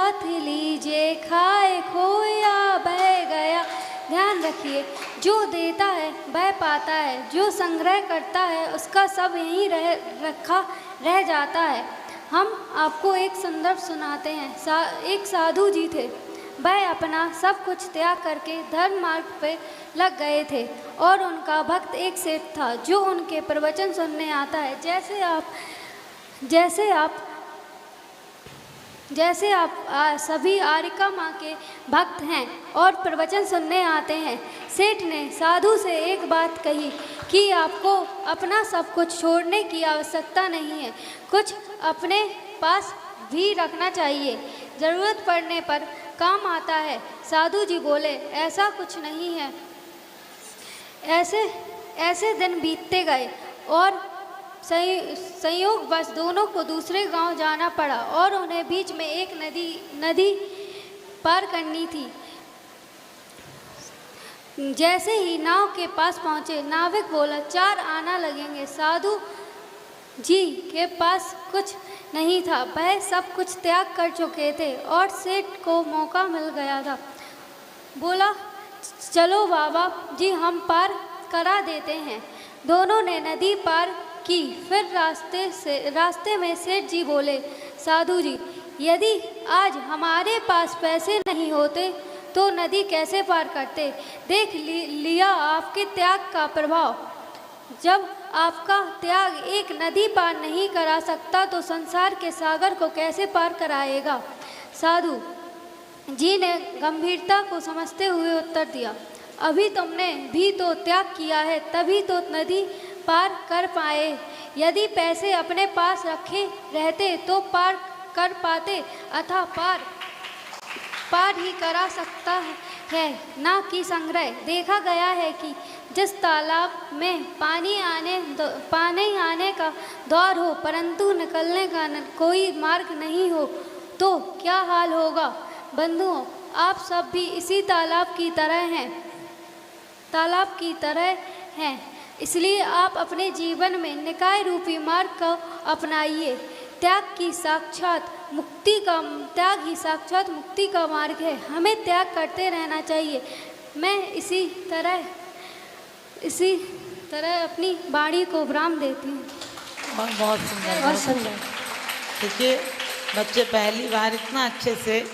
साथ लीजिए, खाए खोया बह गया। ध्यान रखिए, जो देता है वह पाता है, जो संग्रह करता है उसका सब यहीं रखा रह जाता है। हम आपको एक संदर्भ सुनाते हैं। एक साधु जी थे, वह अपना सब कुछ त्याग करके धर्म मार्ग पे लग गए थे और उनका भक्त एक सेठ था जो उनके प्रवचन सुनने आता है। जैसे आप सभी आरिका माँ के भक्त हैं और प्रवचन सुनने आते हैं। सेठ ने साधु से एक बात कही कि आपको अपना सब कुछ छोड़ने की आवश्यकता नहीं है, कुछ अपने पास भी रखना चाहिए, ज़रूरत पड़ने पर काम आता है। साधु जी बोले, ऐसा कुछ नहीं है। ऐसे दिन बीतते गए और संयोगवश दोनों को दूसरे गांव जाना पड़ा और उन्हें बीच में एक नदी पार करनी थी। जैसे ही नाव के पास पहुंचे, नाविक बोला, 4 आना लगेंगे। साधु जी के पास कुछ नहीं था, वह सब कुछ त्याग कर चुके थे और सेठ को मौका मिल गया था। बोला, चलो बाबा जी, हम पार करा देते हैं। दोनों ने नदी पार की। फिर रास्ते में सेठ जी बोले, साधु जी, यदि आज हमारे पास पैसे नहीं होते तो नदी कैसे पार करते? देख लिया आपके त्याग का प्रभाव। जब आपका त्याग एक नदी पार नहीं करा सकता तो संसार के सागर को कैसे पार कराएगा? साधु जी ने गंभीरता को समझते हुए उत्तर दिया, अभी तुमने भी तो त्याग किया है, तभी तो नदी पार कर पाए। यदि पैसे अपने पास रखे रहते तो पार कर पाते, अतः पार ही करा सकता है, ना कि संग्रह। देखा गया है कि जिस तालाब में पानी आने का द्वार हो परंतु निकलने का कोई मार्ग नहीं हो तो क्या हाल होगा। बंधुओं, आप सब भी इसी तालाब की तरह हैं। इसलिए आप अपने जीवन में निकाय रूपी मार्ग को अपनाइए। त्याग ही साक्षात मुक्ति का मार्ग है। हमें त्याग करते रहना चाहिए। मैं इसी तरह अपनी वाणी को विराम देती हूँ। बहुत सुंदर। देखिए, बच्चे पहली बार इतना अच्छे से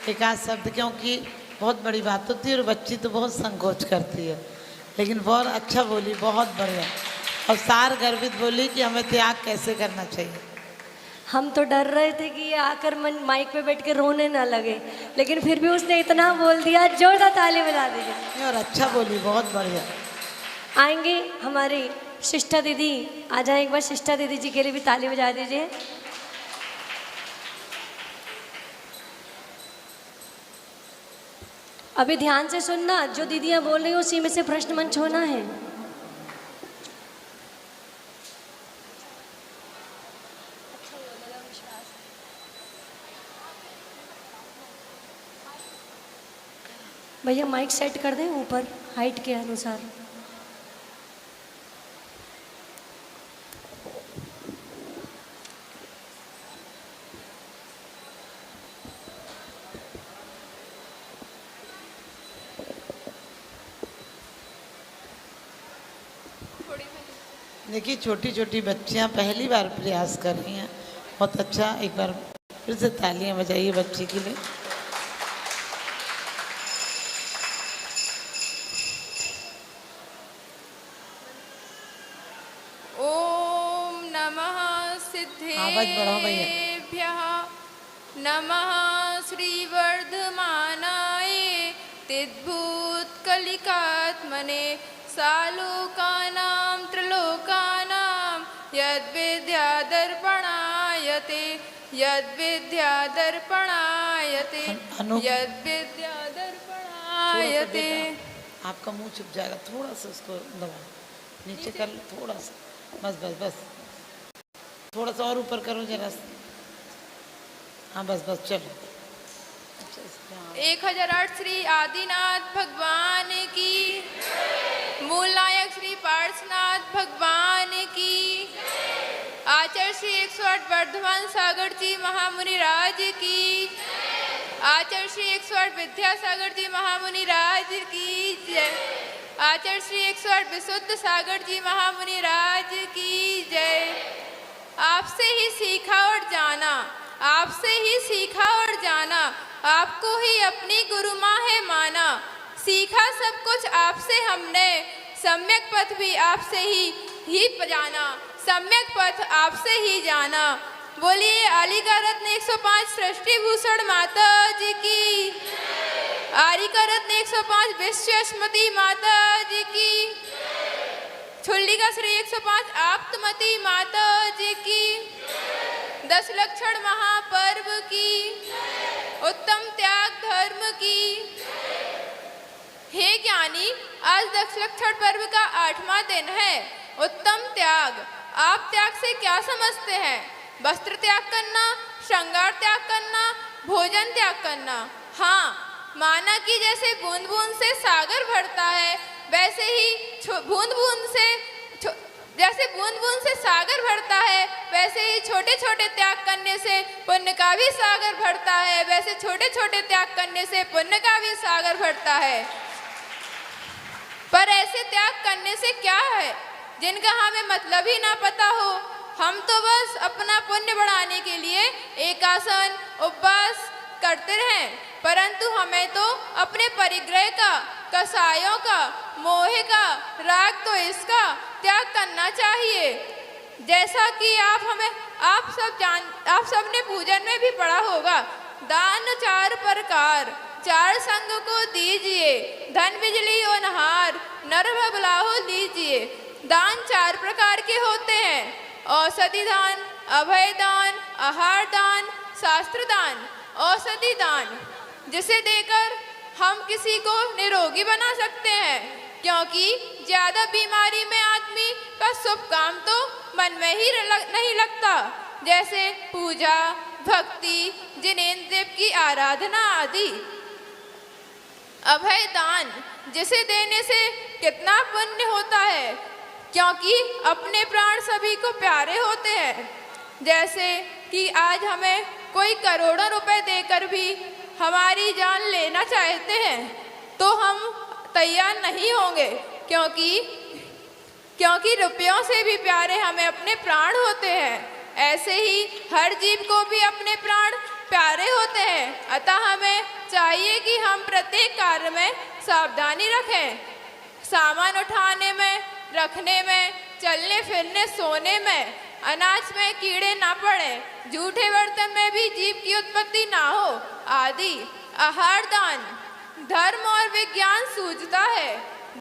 एक आध शब्द, क्योंकि बहुत बड़ी बात होती है और बच्ची तो बहुत संकोच करती है, लेकिन बहुत अच्छा बोली, बहुत बढ़िया। और सार गर्वित बोली कि हमें त्याग कैसे करना चाहिए। हम तो डर रहे थे कि ये आकर माइक पे बैठ के रोने ना लगे, लेकिन फिर भी उसने इतना बोल दिया, जोरदार ताली बजा दीजिए। और अच्छा बोली, बहुत बढ़िया। आएंगे हमारी शिष्टा दीदी, आ जाए एक बार। शिष्टा दीदी जी के लिए भी ताली बजा दीजिए। अभी ध्यान से सुनना, जो दीदियाँ बोल रही हो उसी में से प्रश्न मंच होना है। भैया माइक सेट कर दें ऊपर हाइट के अनुसार। देखिए, छोटी छोटी बच्चियां पहली बार प्रयास कर रही हैं, बहुत अच्छा। एक बार फिर से तालियां बजाइए बच्ची के लिए। ओम नमः सिद्धेभ्यः नमः श्रीवर्धमानाय तिद्भूतकलिकात्मने सालोकानां त्रिलोकानां यद्विद्यादर्पणायते यद्विद्यादर्पणायते। आपका मुंह छुप जाएगा, थोड़ा सा उसको दबा, नीचे कर लो थोड़ा सा, बस थोड़ा सा और ऊपर करो जरा। हाँ बस चलो। 1008 श्री आदिनाथ भगवान की, मूल नायक श्री पार्श्वनाथ भगवान की, आचार्य श्री 108 वर्धमान सागर जी महामुनि राज की, आचार्य श्री 108 विद्यासागर जी महामुनि राज की जय। आचार्य श्री 108 विशुद्ध सागर जी महामुनि राज की जय। आपसे ही सीखा और जाना, आपसे ही सीखा और जाना, आपको ही अपनी गुरु माँ है माना। सीखा सब कुछ आपसे हमने, सम्यक पथ भी आपसे ही जाना, सम्यक पथ आपसे ही जाना। बोलिए आली का रत्न 105 सृष्टि भूषण माता जी की, आरी का रत्न 105 विश्वस्मती माता जी की, छुल्ली का श्री 105 आप्तमती माता जी की, 10 लक्षण महापर्व की, उत्तम त्याग धर्म की। हे ज्ञानी, आज 10 लक्षण पर्व का 8वां दिन है, उत्तम त्याग। आप त्याग से क्या समझते हैं? वस्त्र त्याग करना, श्रृंगार त्याग करना, भोजन त्याग करना। हाँ, माना कि जैसे बूंद बूंद से सागर भरता है, वैसे ही बूंद बूंद से सागर भरता है, वैसे ही छोटे छोटे त्याग करने से पुण्य का भी सागर भरता है, वैसे छोटे छोटे त्याग करने से पुण्य का भी सागर भरता है। पर ऐसे त्याग करने से क्या है जिनका हमें मतलब ही ना पता हो। हम तो बस अपना पुण्य बढ़ाने के लिए एकासन उपवास करते रहें, परंतु हमें तो अपने परिग्रह का, कसायों का, मोह का, राग तो इसका त्याग करना चाहिए। जैसा कि आप सबने पूजन में भी पढ़ा होगा, दान 4 प्रकार, 4 संग को दीजिए, धन बिजली ओनहार, नर भगलाहो लीजिए। दान 4 प्रकार के होते हैं, औषधि दान, अभय दान, आहार दान, शास्त्र दान। औषधि दान, जिसे देकर हम किसी को निरोगी बना सकते हैं, क्योंकि ज्यादा बीमारी में आदमी का शुभ काम तो मन में ही नहीं लगता, जैसे पूजा, भक्ति, जिनेंद्र देव की आराधना आदि। अभय दान, जिसे देने से कितना पुण्य होता है, क्योंकि अपने प्राण सभी को प्यारे होते हैं। जैसे कि आज हमें कोई करोड़ों रुपए देकर भी हमारी जान लेना चाहते हैं तो हम तैयार नहीं होंगे, क्योंकि रुपयों से भी प्यारे हमें अपने प्राण होते हैं। ऐसे ही हर जीव को भी अपने प्राण प्यारे होते हैं, अतः हमें चाहिए कि हम प्रत्येक कार्य में सावधानी रखें। सामान उठाने में, रखने में, चलने फिरने, सोने में, अनाज में कीड़े ना पड़े, झूठे बर्तन में भी जीव की उत्पत्ति ना हो आदि। आहार दान, धर्म और विज्ञान सूझता है,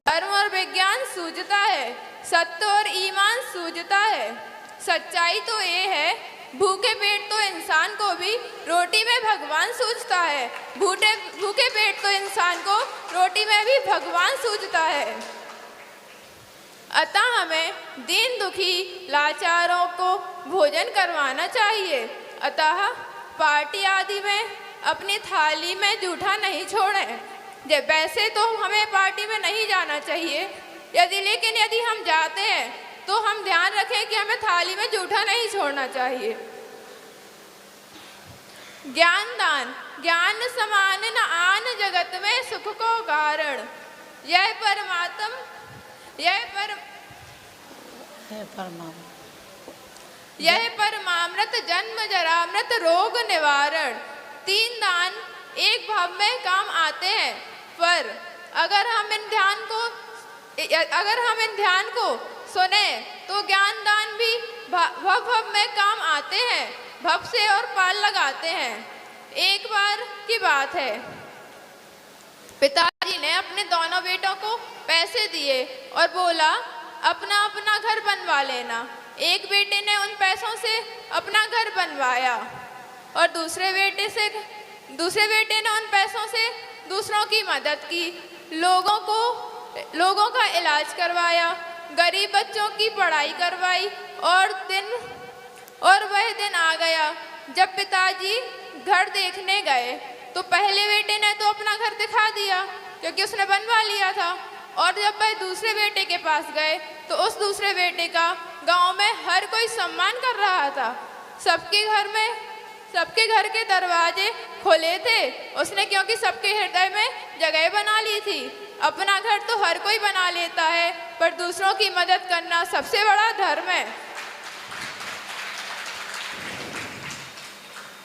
धर्म और विज्ञान सूझता है, सत्य और ईमान सूझता है। सच्चाई तो ये है, भूखे पेट तो इंसान को भी रोटी में भगवान सूझता है, भूखे पेट तो इंसान को रोटी में भी भगवान सूझता है। अतः हमें दीन दुखी लाचारों को भोजन करवाना चाहिए। अतः पार्टी आदि में अपनी थाली में जूठा नहीं छोड़ें। जब वैसे तो हमें पार्टी में नहीं जाना चाहिए, लेकिन यदि हम जाते हैं तो हम ध्यान रखें कि हमें थाली में जूठा नहीं छोड़ना चाहिए। ज्ञान दान, ज्ञान समान न आन जगत में सुख को कारण। यह परमामृत जन्म जरामृत रोग निवारण। 3 दान एक भाव में काम आते हैं, पर अगर हम इन ध्यान को सुने तो ज्ञान दान भी भव में काम आते हैं, भव से और पाल लगाते हैं। एक बार की बात है, पिताजी ने अपने दोनों बेटों को पैसे दिए और बोला अपना अपना घर बनवा लेना। एक बेटे ने उन पैसों से अपना घर बनवाया और दूसरे बेटे ने उन पैसों से दूसरों की मदद की, लोगों का इलाज करवाया, गरीब बच्चों की पढ़ाई करवाई। और वह दिन आ गया जब पिताजी घर देखने गए तो पहले बेटे ने तो अपना घर दिखा दिया क्योंकि उसने बनवा लिया था, और जब वह दूसरे बेटे के पास गए तो उस दूसरे बेटे का गांव में हर कोई सम्मान कर रहा था। सबके घर में सबके घर के दरवाजे खोले थे। उसने क्योंकि सबके हृदय में जगह बना ली थी। अपना घर तो हर कोई बना लेता है, पर दूसरों की मदद करना सबसे बड़ा धर्म है।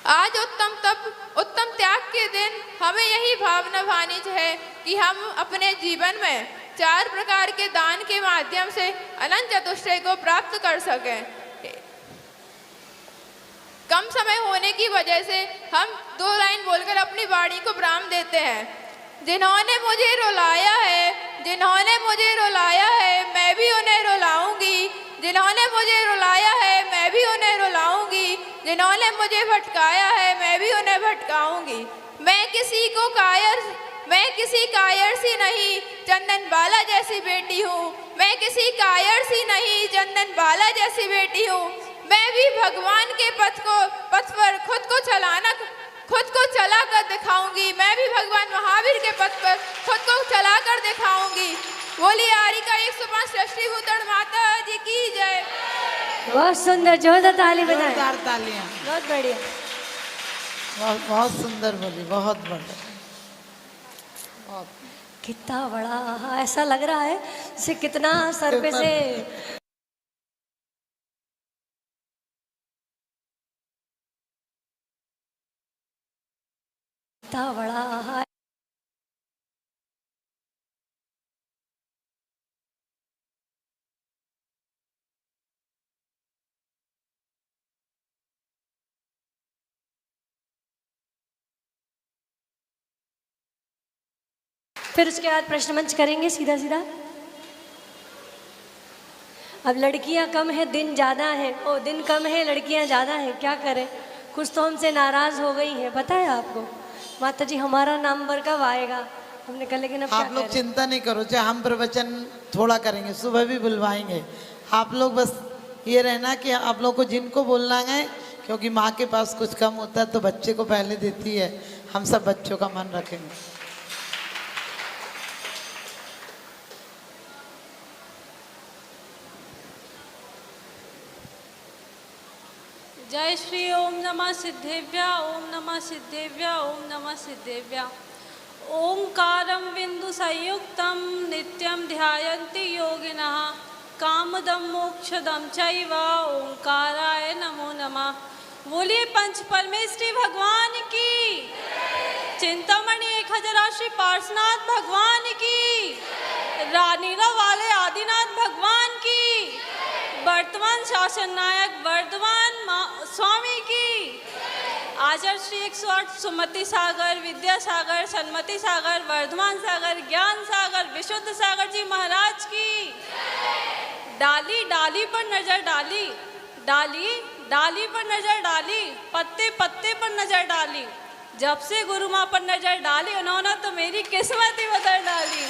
आज उत्तम त्याग के दिन हमें यही भावना भानी है कि हम अपने जीवन में 4 प्रकार के दान के माध्यम से अनंत चतुष्टय को प्राप्त कर सकें। कम समय होने की वजह से हम 2 लाइन बोलकर अपनी वाणी को विराम देते हैं। जिन्होंने मुझे रुलाया है, जिन्होंने मुझे रुलाया है, मैं भी उन्हें रुलाऊंगी। जिन्होंने मुझे रुलाया है, मैं भी उन्हें रुलाऊंगी। जिन्होंने मुझे भटकाया है, मैं भी उन्हें भटकाऊंगी। मैं किसी कायर सी नहीं, चंदन बाला जैसी बेटी हूँ। मैं किसी कायर सी नहीं, चंदन बाला जैसी बेटी हूँ। मैं भी भगवान के पथ पर खुद को चला कर दिखाऊंगी। मैं भी भगवान महावीर के पथ पर खुद को चला कर दिखाऊंगी। बोली आरिका 105 सृष्टि भूतड़ माता जी की जय। बहुत सुंदर, जोरदार ताली बजाएं। जोरदार तालियां। बहुत बढ़िया, बहुत सुंदर बोली, बहुत बढ़िया। कितना बड़ा, ऐसा लग रहा है जैसे कितना सर पे से कितना बड़ा। फिर उसके बाद प्रश्न मंच करेंगे सीधा सीधा। अब लड़कियां कम है, दिन ज़्यादा है। ओ, दिन कम है, लड़कियां ज़्यादा है, क्या करें? कुछ तो हमसे नाराज़ हो गई है, पता है आपको? माता जी हमारा नंबर कब आएगा? हमने कहा लेकिन अब आप लोग चिंता नहीं करो, चाहे हम प्रवचन थोड़ा करेंगे, सुबह भी बुलवाएंगे। आप लोग बस ये रहना कि आप लोग को जिनको बोलना है, क्योंकि माँ के पास कुछ कम होता है तो बच्चे को पहले देती है। हम सब बच्चों का मन रखेंगे। जय श्री ओम नमः सिद्धेभ्य, ओम नमः सिद्धेभ्य, ओम नमः सिद्धेभ्य। ओंकारं बिंदु संयुक्तं नित्यं ध्यायन्ति योगिनः कामदं मोक्षदं चैव ओंकाराय नमो नमः। बोलिए पंच परमेष्ठी भगवान की, चिंतामणि 1000 श्री पार्श्वनाथ भगवान की, रानीला वाले आदिनाथ भगवान की, वर्तमान शासन नायक वर्धमान स्वामी की, आचार्य श्री 108 सुमति सागर, विद्यासागर, सन्मति सागर, वर्धमान सागर, ज्ञान सागर, विशुद्ध सागर जी महाराज की। डाली डाली पर नजर डाली, डाली डाली पर नजर डाली, पत्ते पत्ते पर नजर डाली। जब से गुरु माँ पर नजर डाली, उन्होंने तो मेरी किस्मत ही बदल डाली।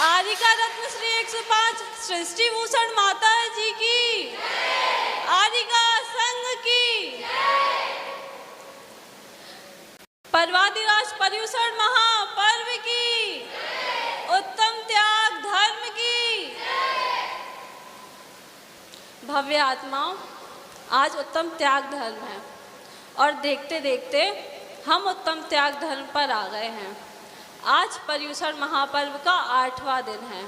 आरिका रत्न श्री 105 सृष्टि भूषण माता जी की, आरिका संघ की, पर्वादिराज पर्यूषण महापर्व की, उत्तम त्याग धर्म की। भव्य आत्माओं, आज उत्तम त्याग धर्म है और देखते देखते हम उत्तम त्याग धर्म पर आ गए हैं। आज पर्यूषण महापर्व का 8वां दिन है।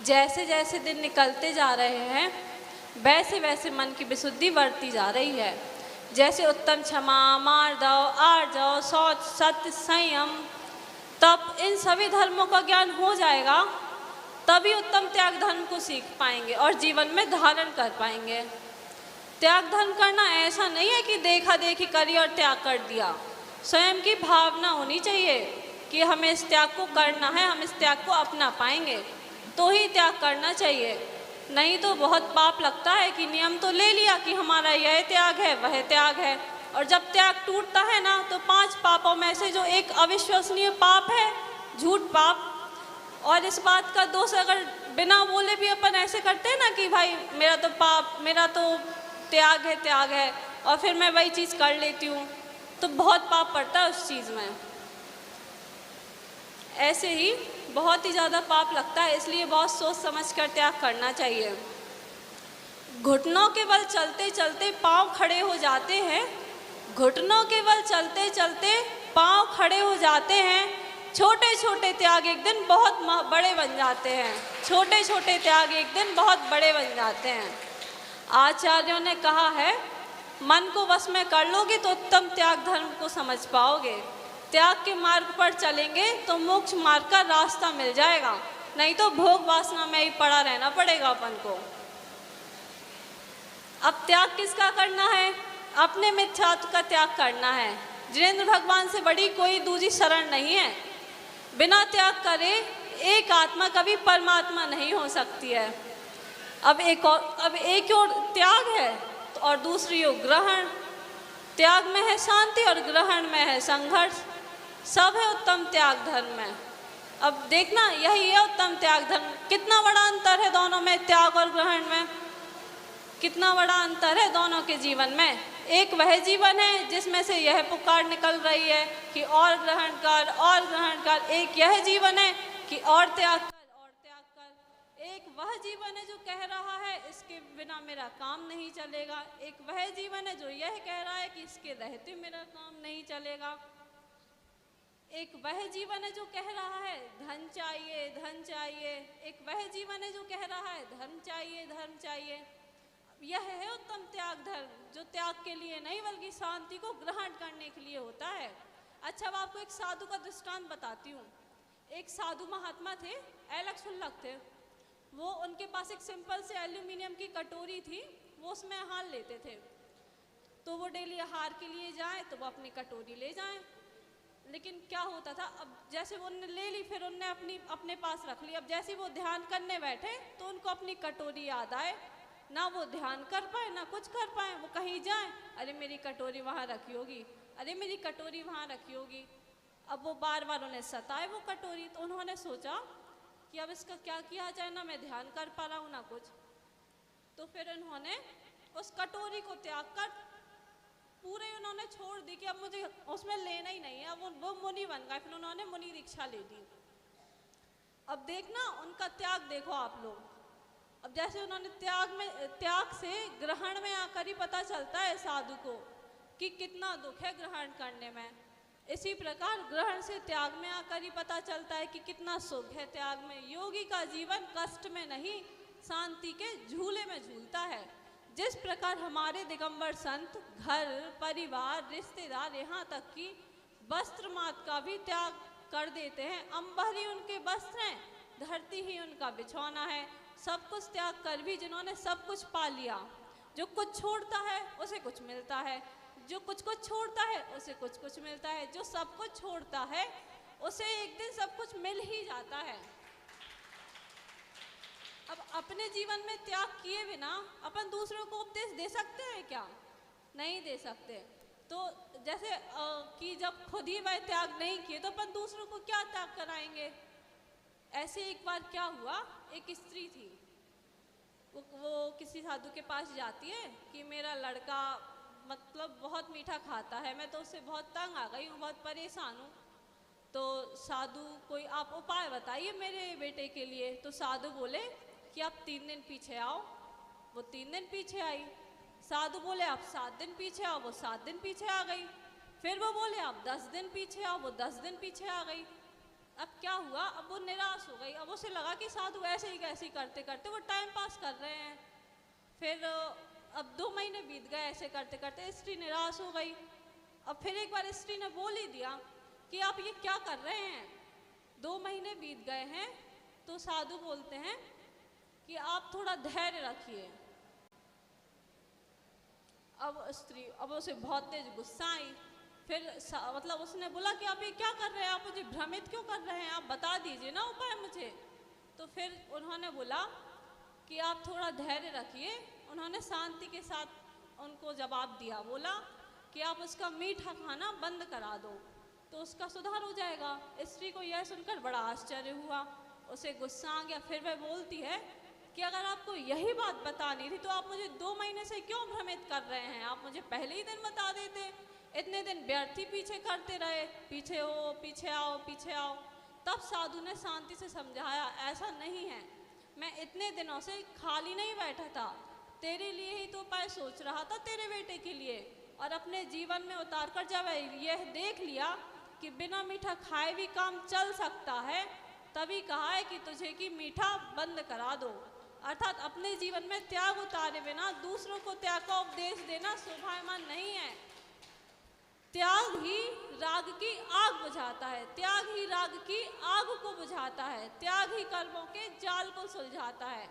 जैसे जैसे दिन निकलते जा रहे हैं, वैसे वैसे मन की विशुद्धि बढ़ती जा रही है। जैसे उत्तम क्षमा, मार्दव, आर्जव, शौच, सत्य, संयम, तब इन सभी धर्मों का ज्ञान हो जाएगा, तभी उत्तम त्याग धर्म को सीख पाएंगे और जीवन में धारण कर पाएंगे। त्याग धर्म करना ऐसा नहीं है कि देखा देखी करी और त्याग कर दिया। स्वयं की भावना होनी चाहिए कि हमें इस त्याग को करना है, हम इस त्याग को अपना पाएंगे, तो ही त्याग करना चाहिए। नहीं तो बहुत पाप लगता है कि नियम तो ले लिया कि हमारा यह त्याग है, वह त्याग है, और जब त्याग टूटता है ना, तो 5 पापों में से जो एक अविश्वसनीय पाप है, झूठ पाप, और इस बात का दोष अगर बिना बोले भी अपन ऐसे करते हैं ना कि भाई मेरा तो पाप, मेरा तो त्याग है, और फिर मैं वही चीज़ कर लेती हूँ, तो बहुत पाप पड़ता है उस चीज़ में। ऐसे ही बहुत ही ज़्यादा पाप लगता है, इसलिए बहुत सोच समझ कर त्याग करना चाहिए। घुटनों के बल चलते चलते पांव खड़े हो जाते हैं, घुटनों के बल चलते चलते पांव खड़े हो जाते हैं। छोटे छोटे त्याग एक दिन बहुत बड़े बन जाते हैं। छोटे छोटे त्याग एक दिन बहुत बड़े बन जाते हैं। आचार्यों ने कहा है, मन को वश में कर लोगे तो उत्तम त्याग धर्म को समझ पाओगे। त्याग के मार्ग पर चलेंगे तो मोक्ष मार्ग का रास्ता मिल जाएगा, नहीं तो भोग वासना में ही पड़ा रहना पड़ेगा अपन को। अब त्याग किसका करना है? अपने मिथ्यात्व का त्याग करना है। जिनेंद्र भगवान से बड़ी कोई दूसरी शरण नहीं है। बिना त्याग करे एक आत्मा कभी परमात्मा नहीं हो सकती है। अब एक और त्याग है और दूसरी ओर ग्रहण। त्याग में है शांति और ग्रहण में है संघर्ष। सब है उत्तम त्याग धर्म में। अब देखना, यही है उत्तम त्याग धर्म। कितना बड़ा अंतर है दोनों में, त्याग और ग्रहण में। कितना बड़ा अंतर है दोनों के जीवन में। एक वह जीवन है जिसमें से यह पुकार निकल रही है कि और ग्रहण कर, और ग्रहण कर। एक यह जीवन है कि और त्याग कर, और त्याग कर। एक वह जीवन है जो कह रहा है इसके बिना मेरा काम नहीं चलेगा। एक वह जीवन है जो यह कह रहा है कि इसके रहते मेरा काम नहीं चलेगा। एक वह जीवन है जो कह रहा है धन चाहिए, धन चाहिए। एक वह जीवन है जो कह रहा है धर्म चाहिए, धर्म चाहिए। यह है उत्तम त्याग धर्म, जो त्याग के लिए नहीं बल्कि शांति को ग्रहण करने के लिए होता है। अच्छा, अब आपको एक साधु का दृष्टांत बताती हूँ। एक साधु महात्मा थे, अलग सुल्लक थे। वो, उनके पास एक सिंपल से एल्यूमिनियम की कटोरी थी, वो उसमें आहार लेते थे। तो वो डेली आहार के लिए जाएं तो वो अपनी कटोरी ले जाएं। लेकिन क्या होता था, अब जैसे वो उनने ले ली, फिर उनने अपने पास रख ली। अब जैसे वो ध्यान करने बैठे तो उनको अपनी कटोरी याद आए। ना वो ध्यान कर पाए ना कुछ कर पाए। वो कहीं जाएं, अरे मेरी कटोरी वहाँ रखी होगी, अरे मेरी कटोरी वहाँ रखी होगी। अब वो बार बार उन्हें सताए वो कटोरी। तो उन्होंने सोचा कि अब इसका क्या किया जाए, ना मैं ध्यान कर पा रहा हूँ ना कुछ। तो फिर उन्होंने उस कटोरी को त्याग कर पूरे उन्होंने छोड़ दी कि अब मुझे उसमें लेना ही नहीं है। अब वो मुनि बन गए। फिर उन्होंने मुनि दीक्षा ले ली। अब देखना उनका त्याग देखो आप लोग। अब जैसे उन्होंने त्याग से ग्रहण में आकर ही पता चलता है साधु को कि कितना दुख है ग्रहण करने में। इसी प्रकार ग्रहण से त्याग में आकर ही पता चलता है कि कितना सुख है त्याग में। योगी का जीवन कष्ट में नहीं, शांति के झूले में झूलता है। जिस प्रकार हमारे दिगंबर संत घर परिवार रिश्तेदार यहाँ तक कि वस्त्र मात का भी त्याग कर देते हैं। अंबर ही उनके वस्त्र हैं, धरती ही उनका बिछौना है। सब कुछ त्याग कर भी जिन्होंने सब कुछ पा लिया। जो कुछ छोड़ता है उसे कुछ मिलता है, जो कुछ छोड़ता है उसे कुछ मिलता है। जो सब कुछ छोड़ता है उसे एक दिन सब कुछ मिल ही जाता है। अब अपने जीवन में त्याग किए बिना अपन दूसरों को उपदेश दे सकते हैं क्या? नहीं दे सकते। तो जैसे कि जब खुद ही वह त्याग नहीं किए तो अपन दूसरों को क्या त्याग कराएंगे। ऐसे एक बार क्या हुआ, एक स्त्री थी, वो किसी साधु के पास जाती है कि मेरा लड़का मतलब बहुत मीठा खाता है, मैं तो उससे बहुत तंग आ गई हूँ, बहुत परेशान हूँ। तो साधु कोई आप उपाय बताइए मेरे बेटे के लिए। तो साधु बोले कि आप 3 दिन पीछे आओ। वो 3 दिन पीछे आई। साधु बोले आप 7 दिन पीछे आओ। वो 7 दिन पीछे आ गई। फिर वो बोले आप 10 दिन पीछे आओ। वो 10 दिन पीछे आ गई। अब क्या हुआ, अब वो निराश हो गई। अब उसे लगा कि साधु ऐसे ही कैसे करते करते वो टाइम पास कर रहे हैं। फिर अब 2 महीने बीत गए ऐसे करते करते। स्त्री निराश हो गई। अब फिर एक बार स्त्री ने बोल ही दिया कि आप ये क्या कर रहे हैं, 2 महीने बीत गए हैं। तो साधु बोलते हैं कि आप थोड़ा धैर्य रखिए। अब उसे बहुत तेज गुस्सा आई। फिर मतलब उसने बोला कि आप ये क्या कर रहे हैं, आप मुझे भ्रमित क्यों कर रहे हैं, आप बता दीजिए ना उपाय मुझे। तो फिर उन्होंने बोला कि आप थोड़ा धैर्य रखिए। उन्होंने शांति के साथ उनको जवाब दिया। बोला कि आप उसका मीठा खाना बंद करा दो तो उसका सुधार हो जाएगा। स्त्री को यह सुनकर बड़ा आश्चर्य हुआ, उसे गुस्सा आ गया। फिर वह बोलती है कि अगर आपको यही बात बतानी थी तो आप मुझे 2 महीने से क्यों भ्रमित कर रहे हैं, आप मुझे पहले ही दिन बता देते। इतने दिन व्यर्थ ही पीछे करते रहे, पीछे हो, पीछे आओ, पीछे आओ। तब साधु ने शांति से समझाया, ऐसा नहीं है, मैं इतने दिनों से खाली नहीं बैठा था, तेरे लिए ही तो उपाय सोच रहा था, तेरे बेटे के लिए। और अपने जीवन में उतारकर जब यह देख लिया कि बिना मीठा खाए भी काम चल सकता है, तभी कहा है कि तुझे कि मीठा बंद करा दो। अर्थात अपने जीवन में त्याग उतारे बिना दूसरों को त्याग का उपदेश देना शोभायमान नहीं है। त्याग ही राग की आग बुझाता है, त्याग ही राग की आग को बुझाता है, त्याग ही कर्मों के जाल को सुलझाता है।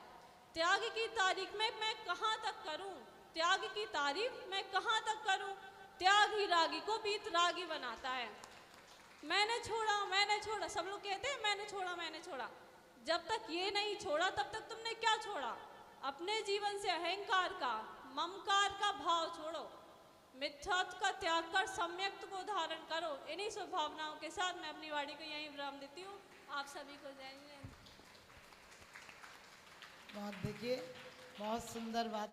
त्याग की तारीफ में मैं कहाँ तक करूं, त्याग की तारीफ मैं कहाँ तक करूं, त्याग ही रागी को वीतरागी बनाता है। मैंने छोड़ा, सब लोग कहते हैं मैंने छोड़ा। जब तक ये नहीं छोड़ा तब तक तुमने क्या छोड़ा? अपने जीवन से अहंकार का, ममकार का भाव छोड़ो, मिथ्यात्व का त्याग कर सम्यक्त को धारण करो। इन्हीं स्वभावनाओं के साथ मैं अपनी वाणी को यहीं विराम देती हूँ। आप सभी को जय जय। बहुत देखिए, बहुत सुंदर बात।